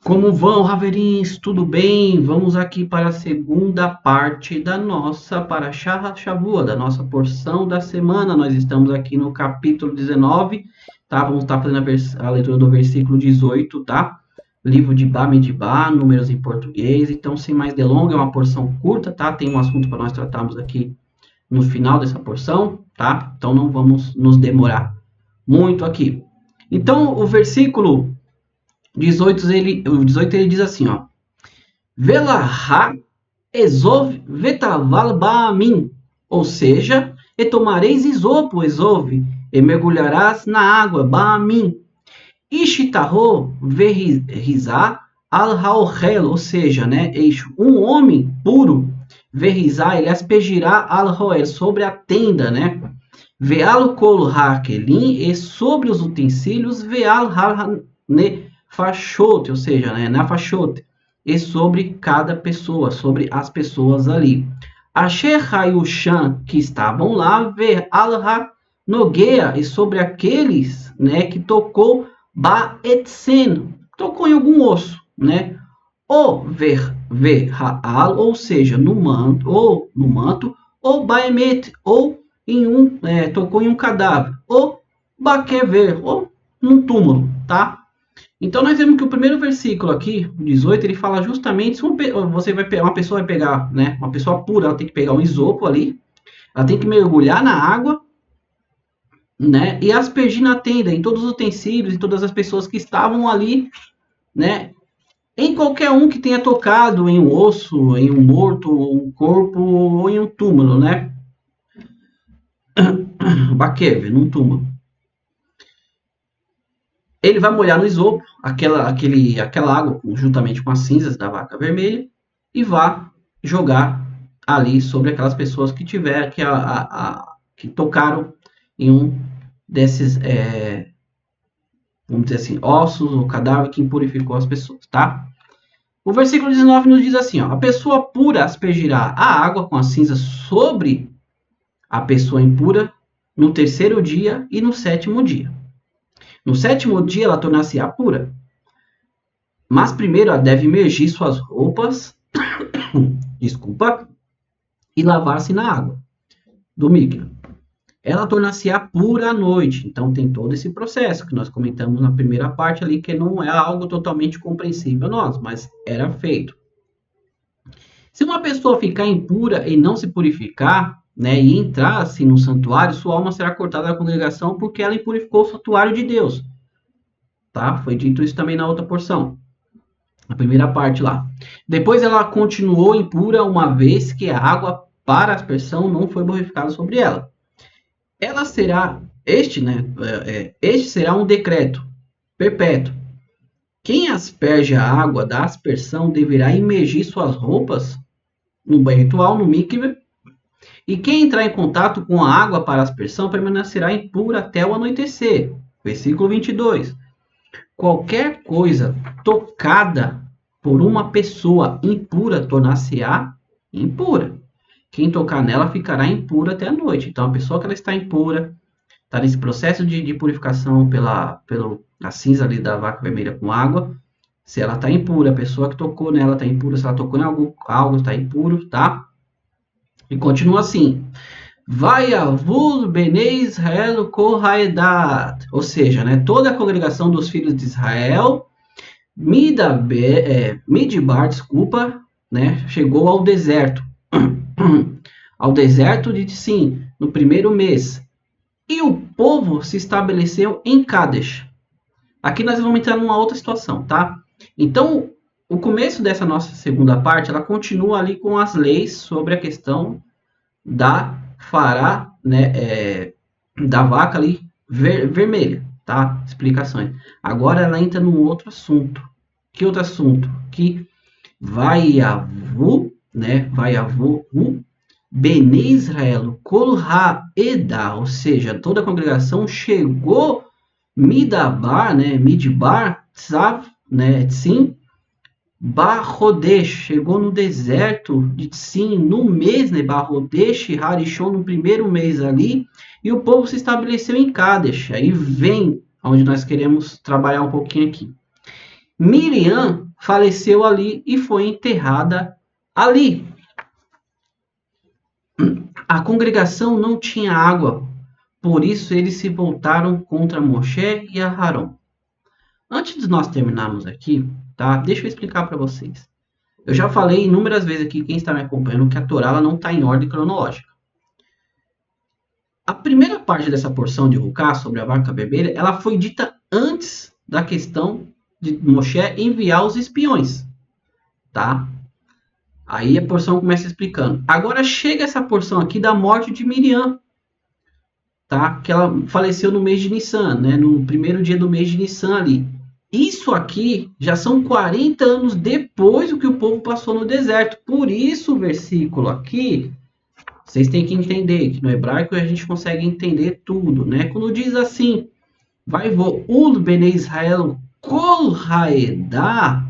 Como vão, Raverins? Tudo bem? Vamos aqui para a segunda parte da nossa Parashá Shavua, da nossa porção da semana. Nós estamos aqui no capítulo 19, tá? Vamos estar fazendo a leitura do versículo 18, tá? Livro de Bamidbar, números em português. Então, sem mais delongas, é uma porção curta, tá? Tem um assunto para nós tratarmos aqui no final dessa porção, tá? Então, não vamos nos demorar muito aqui. Então, o versículo 18 ele diz assim, ó. Velahá Ezov vetaval ba'amin, ou seja, e tomareis isopo, Ezov, e mergulharás na água, ba'amin. Ishitaho verrizá al haohel, ou seja, né, um homem puro, verrizá, ele aspergirá al haohel, sobre a tenda, né, veal kol hakelim, e sobre os utensílios, veal har ne fachote, ou seja, né, na fachote, e sobre cada pessoa, sobre as pessoas ali. Asher Hayushan, que estavam lá, ver Alha Nogueia, e sobre aqueles, né, que tocou Baetsen, tocou em algum osso, né? O ver Haal, ou seja, no manto, ou Baemet, ou tocou em um cadáver, ou Bakever, ou num túmulo, tá? Então nós vemos que o primeiro versículo aqui, 18, ele fala justamente se uma pessoa vai pegar, né, uma pessoa pura, ela tem que pegar um isopo ali, ela tem que mergulhar na água, né, e aspergir na tenda, em todos os utensílios, em todas as pessoas que estavam ali, né, em qualquer um que tenha tocado em um osso, em um morto, um corpo ou em um túmulo, né, Bakev, num túmulo. Ele vai molhar no isopo aquela água juntamente com as cinzas da vaca vermelha e vai jogar ali sobre aquelas pessoas que que tocaram em um desses, vamos dizer assim, ossos ou cadáver que impurificou as pessoas, tá? O versículo 19 nos diz assim, ó, a pessoa pura aspergirá a água com as cinzas sobre a pessoa impura no terceiro dia e no sétimo dia. No sétimo dia ela tornar-se-á pura. Mas primeiro ela deve imergir suas roupas, desculpa, e lavar-se na água do Mikvah. Ela tornar-se-á pura à noite. Então tem todo esse processo que nós comentamos na primeira parte ali, que não é algo totalmente compreensível a nós, mas era feito. Se uma pessoa ficar impura e não se purificar, né, e entrar assim no santuário, sua alma será cortada da congregação porque ela impurificou o santuário de Deus. Tá? Foi dito isso também na outra porção. A primeira parte lá. Depois ela continuou impura uma vez que a água para aspersão não foi borrificada sobre ela. Ela será, este será um decreto perpétuo. Quem asperge a água da aspersão deverá imergir suas roupas no banho ritual, no mikveh, e quem entrar em contato com a água para aspersão permanecerá impuro até o anoitecer. Versículo 22. Qualquer coisa tocada por uma pessoa impura tornar-se-á impura. Quem tocar nela ficará impura até a noite. Então, a pessoa que ela está impura, está nesse processo de purificação pela cinza ali da vaca vermelha com água. Se ela está impura, a pessoa que tocou nela está impura. Se ela tocou em algo está impuro, tá? E continua assim. Vaiavul Bnei Israel Kohaedat, ou seja, né, toda a congregação dos filhos de Israel, Midbar, desculpa, né, chegou ao deserto, ao deserto de Sim, no primeiro mês, e o povo se estabeleceu em Kadesh. Aqui nós vamos entrar numa outra situação, tá? Então, o começo dessa nossa segunda parte, ela continua ali com as leis sobre a questão da fará, né, da vaca ali vermelha, tá? Explicações. Agora ela entra num outro assunto. Que outro assunto? Que Vaiavu, né? Vaiavu, Bnei Israel, Kol Ha'edah, ou seja, toda a congregação chegou Midbar, né? Midbar, Tzav, né? Sim, Barrodesh, chegou no deserto de Sim, no mês, né? Barrodesh, Harishon, no primeiro mês ali, e o povo se estabeleceu em Kadesh. Aí vem onde nós queremos trabalhar um pouquinho aqui. Miriam faleceu ali e foi enterrada ali. A congregação não tinha água, por isso eles se voltaram contra Moshe e Aharon. Antes de nós terminarmos aqui, tá? Deixa eu explicar para vocês. Eu já falei inúmeras vezes aqui, quem está me acompanhando, que a Torá ela não está em ordem cronológica. A primeira parte dessa porção de Ruká, sobre a vaca vermelha, ela foi dita antes da questão de Moshe enviar os espiões, tá? Aí a porção começa explicando. Agora chega essa porção aqui da morte de Miriam, tá? Que ela faleceu no mês de Nissan, né? No primeiro dia do mês de Nissan ali. Isso aqui já são 40 anos depois do que o povo passou no deserto. Por isso o versículo aqui, vocês têm que entender que no hebraico a gente consegue entender tudo, né? Quando diz assim, vai vo ul bnei Israel kol haedah,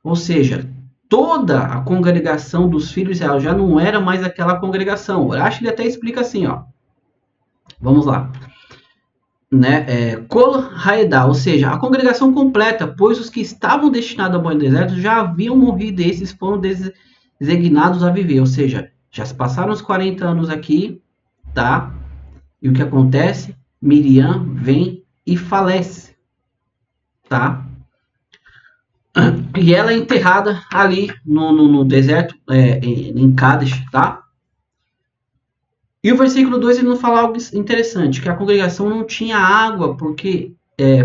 ou seja, toda a congregação dos filhos de Israel já não era mais aquela congregação. O Rashi ele até explica assim, ó. Vamos lá. Né? Kol haedah, ou seja, a congregação completa, pois os que estavam destinados ao banho do deserto já haviam morrido e esses foram designados a viver, ou seja, já se passaram os 40 anos aqui, tá? E o que acontece? Miriam vem e falece, tá? E ela é enterrada ali no deserto, em Kadesh, tá? E o versículo 2 ele não fala algo interessante, que a congregação não tinha água, porque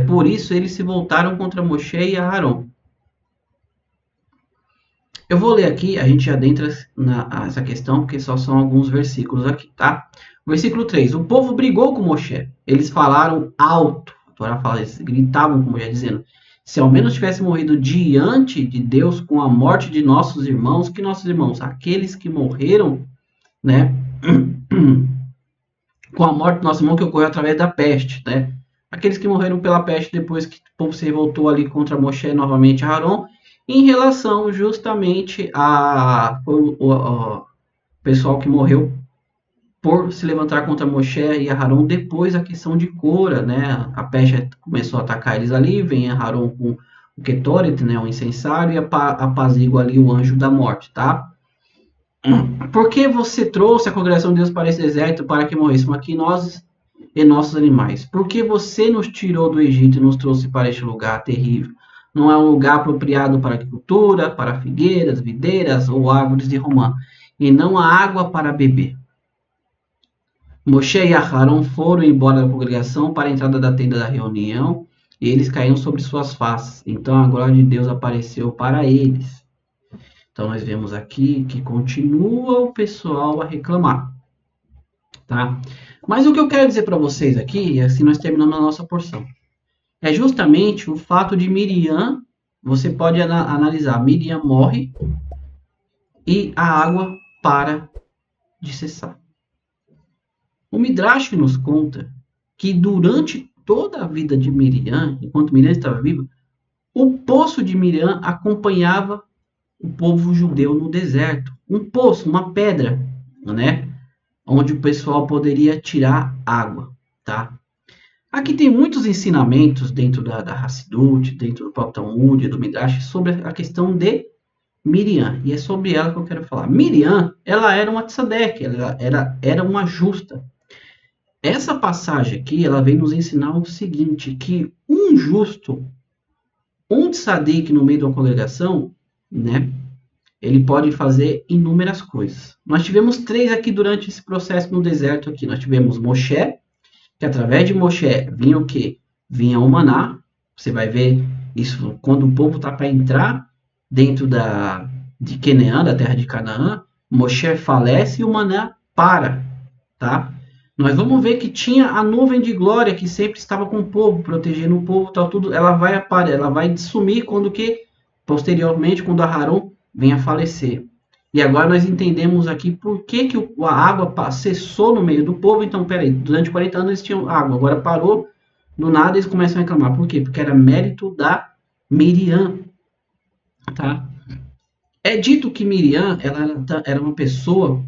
por isso eles se voltaram contra Moshe e Aharon. Eu vou ler aqui, a gente adentra nessa questão, porque só são alguns versículos aqui, tá? Versículo 3. O povo brigou com Moshe. Eles falaram alto. A Torá fala, eles gritavam com Moshe, dizendo, se ao menos tivesse morrido diante de Deus com a morte de nossos irmãos, que nossos irmãos, aqueles que morreram, né, com a morte do nosso irmão que ocorreu através da peste, né? Aqueles que morreram pela peste depois que o povo se revoltou ali contra Moshe novamente Aharon, em relação justamente o pessoal que morreu por se levantar contra Moshe e Aharon depois da questão de Cora, né? A peste começou a atacar eles ali, vem Aharon com o Ketoret, né? O incensário, e apazigua ali o anjo da morte, tá? Por que você trouxe a congregação de Deus para esse deserto para que morrêssemos aqui nós e nossos animais? Por que você nos tirou do Egito e nos trouxe para este lugar terrível? Não é um lugar apropriado para agricultura, para figueiras, videiras ou árvores de romã, e não há água para beber. Moshe e Aharon foram embora da congregação para a entrada da tenda da reunião, e eles caíram sobre suas faces. Então a glória de Deus apareceu para eles. Então nós vemos aqui que continua o pessoal a reclamar, tá? Mas o que eu quero dizer para vocês aqui, e assim nós terminamos a nossa porção, é justamente o fato de Miriam, você pode analisar, Miriam morre e a água para de cessar. O Midrash nos conta que durante toda a vida de Miriam, enquanto Miriam estava viva, o poço de Miriam acompanhava o povo judeu no deserto. Um poço, uma pedra, né? Onde o pessoal poderia tirar água, tá? Aqui tem muitos ensinamentos dentro da Hassidut, dentro do próprio Talmud, do Midrash, sobre a questão de Miriam. E é sobre ela que eu quero falar. Miriam, ela era uma tzadek, ela era uma justa. Essa passagem aqui, ela vem nos ensinar o seguinte, que um justo, um tzadik no meio de uma congregação, né? Ele pode fazer inúmeras coisas. Nós tivemos 3 aqui durante esse processo no deserto aqui. Nós tivemos Moshe, que através de Moshe vinha o quê? Vinha o maná. Você vai ver isso quando o povo está para entrar dentro de Canaã, da terra de Canaã. Moshe falece e o maná para, tá? Nós vamos ver que tinha a nuvem de glória que sempre estava com o povo, protegendo o povo, tal, tudo. Ela vai sumir quando que, posteriormente, quando Aharon vem a falecer. E agora nós entendemos aqui por que a água cessou no meio do povo. Então, peraí, durante 40 anos eles tinham água, agora parou, do nada eles começam a reclamar. Por quê? Porque era mérito da Miriam, tá? É dito que Miriam, ela era uma pessoa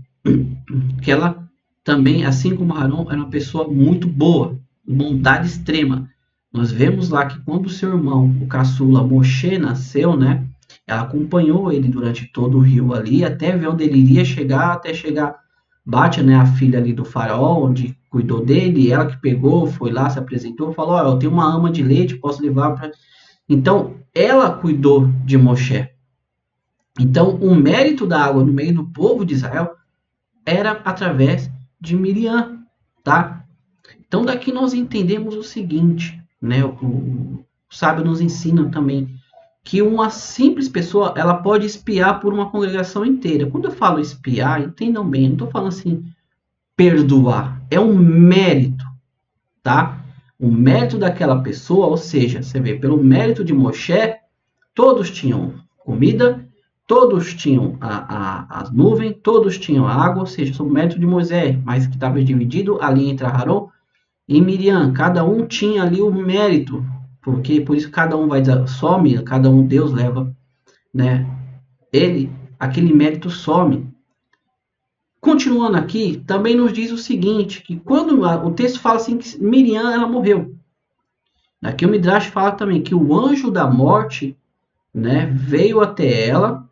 que ela também, assim como Aharon, era uma pessoa muito boa, bondade extrema. nós vemos lá que quando o seu irmão, o caçula Moshe, nasceu, né? Ela acompanhou ele durante todo o rio ali, até ver onde ele iria chegar, até chegar Bate, né, a filha ali do faraó, onde cuidou dele, ela que pegou, foi lá, se apresentou, falou, ó, eu tenho uma ama de leite, posso levar para... Então, ela cuidou de Moshe. Então, o mérito da água no meio do povo de Israel era através de Miriam, tá? Então, daqui nós entendemos o seguinte, né? O sábio nos ensina também que uma simples pessoa ela pode espiar por uma congregação inteira. Quando eu falo espiar, entendam bem, não estou falando assim perdoar, é um mérito, tá? O mérito daquela pessoa, ou seja, você vê, pelo mérito de Moshe, todos tinham comida, todos tinham as nuvens, todos tinham água, ou seja, sob o mérito de Moisés, mas que estava dividido ali entre Aarão e Miriam, cada um tinha ali o mérito, porque por isso cada um vai some, cada um Deus leva, né? Ele, aquele mérito some. Continuando aqui, também nos diz o seguinte, que quando o texto fala assim que Miriam ela morreu. Aqui o Midrash fala também que o anjo da morte, né, veio até ela,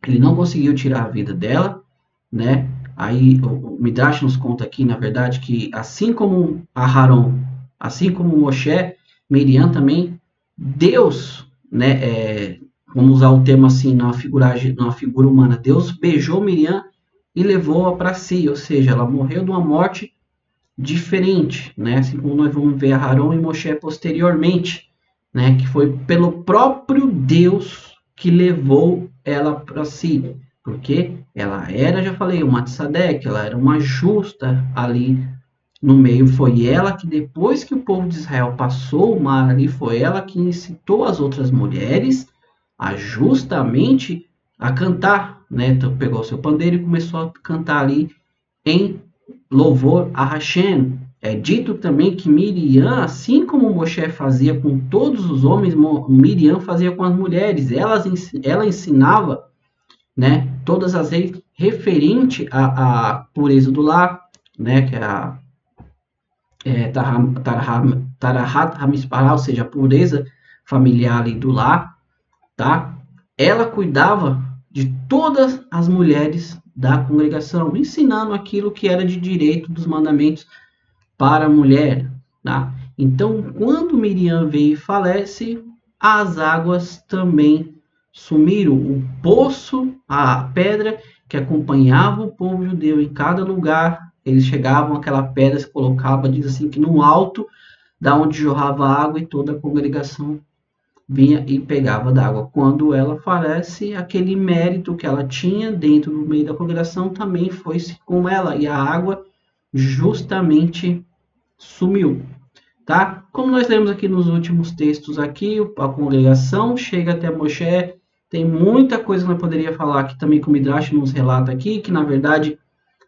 ele não conseguiu tirar a vida dela, né? Aí o Midrash nos conta aqui, na verdade, que assim como Aharon, assim como Moshe, Miriam também, Deus, né, vamos usar o termo assim na figura humana, Deus beijou Miriam e levou-a para si, ou seja, ela morreu de uma morte diferente, né? Assim como nós vamos ver Aharon e Moshe posteriormente, né? Que foi pelo próprio Deus que levou ela para si, porque ela era, já falei, uma tzadek, ela era uma justa ali no meio. Foi ela que depois que o povo de Israel passou o mar ali, foi ela que incitou as outras mulheres a justamente a cantar, né? Então pegou seu pandeiro e começou a cantar ali em louvor a Hashem. É dito também que Miriam, assim como Moshe fazia com todos os homens, Miriam fazia com as mulheres. Ela ensinava, né, todas as leis referente à pureza do lar, né, que é a Tarahat Hamispara, ou seja, a pureza familiar ali do lar, tá? Ela cuidava de todas as mulheres da congregação, ensinando aquilo que era de direito dos mandamentos para a mulher, tá? Então, quando Miriam veio e falece, as águas também sumiram. O poço, a pedra que acompanhava o povo judeu em cada lugar, eles chegavam, aquela pedra se colocava, diz assim, que no alto, da onde jorrava água, e toda a congregação vinha e pegava d'água. Quando ela falece, aquele mérito que ela tinha dentro do meio da congregação também foi-se com ela, e a água justamente sumiu, tá? Como nós lemos aqui nos últimos textos aqui, a congregação chega até Moshe, tem muita coisa que nós poderia falar aqui também, que o Midrash nos relata aqui, que na verdade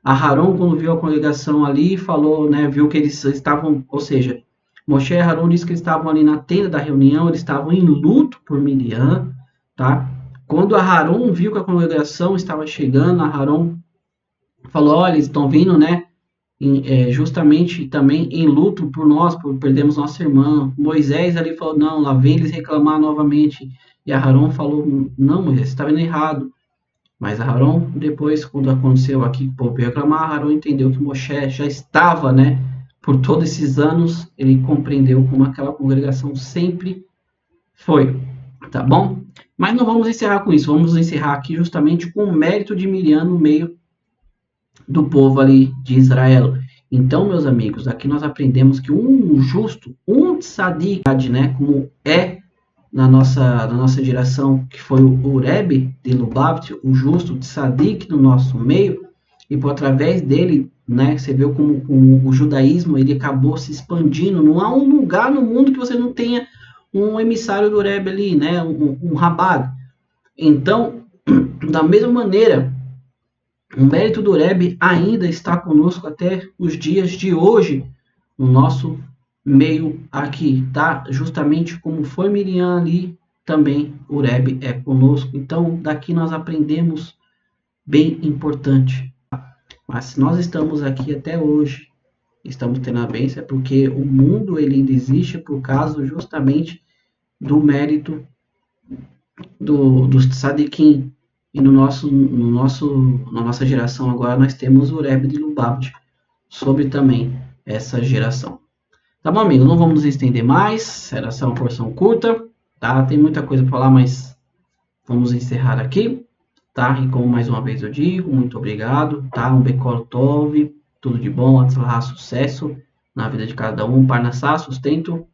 Aharon, quando viu a congregação ali, falou, né, viu que eles estavam, ou seja, Moshe e Aharon disse que eles estavam ali na tenda da reunião, eles estavam em luto por Miriam, tá? Quando Aharon viu que a congregação estava chegando, Aharon falou, olha, eles estão vindo, né, justamente também em luto por nós, por perdermos nossa irmã. Moisés ali falou, não, lá vem eles reclamar novamente. E Aharon falou, não, Moisés, você está vendo errado. Mas Aharon, depois, quando aconteceu aqui, o povo veio reclamar, Aharon entendeu que Moshe já estava, né, por todos esses anos, ele compreendeu como aquela congregação sempre foi, tá bom? Mas não vamos encerrar com isso, vamos encerrar aqui justamente com o mérito de Miriam no meio do povo ali de Israel. Então, meus amigos, aqui nós aprendemos que um justo, um tzadik, né, como é na nossa geração, que foi o Rebbe de Lubavitch, o justo tzadik no nosso meio, e por através dele, né, você vê como o judaísmo ele acabou se expandindo. Não há um lugar no mundo que você não tenha um emissário do Rebbe ali, né, um rabado. Então, da mesma maneira, o mérito do Rebbe ainda está conosco até os dias de hoje, no nosso meio aqui, tá? Justamente como foi Miriam ali, também o Rebbe é conosco. Então, daqui nós aprendemos bem importante. Mas se nós estamos aqui até hoje, estamos tendo a bênção, é porque o mundo ele ainda existe por causa justamente do mérito dos tzadikim. E na nossa geração agora nós temos o Rebbe de Lubavitch sobre também essa geração. Tá bom, amigo? Não vamos nos estender mais. Era só uma porção curta, tá? Tem muita coisa para falar, mas vamos encerrar aqui, tá? E como mais uma vez eu digo, muito obrigado, tá? Um Bekol Tov, tudo de bom, Atzlahá, sucesso na vida de cada um, Parnassá, sustento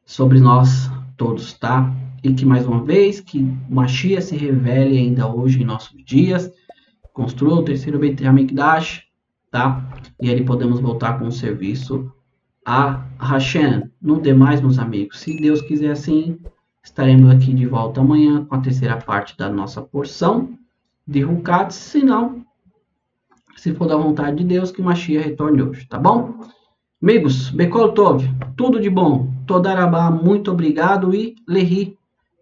sobre nós todos, tá? E que mais uma vez, que Mashiach se revele ainda hoje em nossos dias, construa o terceiro Beit HaMikdash, tá? E aí podemos voltar com o serviço a Hashem. No demais, meus amigos, se Deus quiser assim, estaremos aqui de volta amanhã com a terceira parte da nossa porção de Hukat, se não, se for da vontade de Deus, que Mashiach retorne hoje, tá bom? Amigos, Bekol Tov, tudo de bom, Todarabá, muito obrigado e Lehi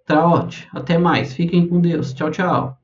Traot, até mais, fiquem com Deus, tchau, tchau.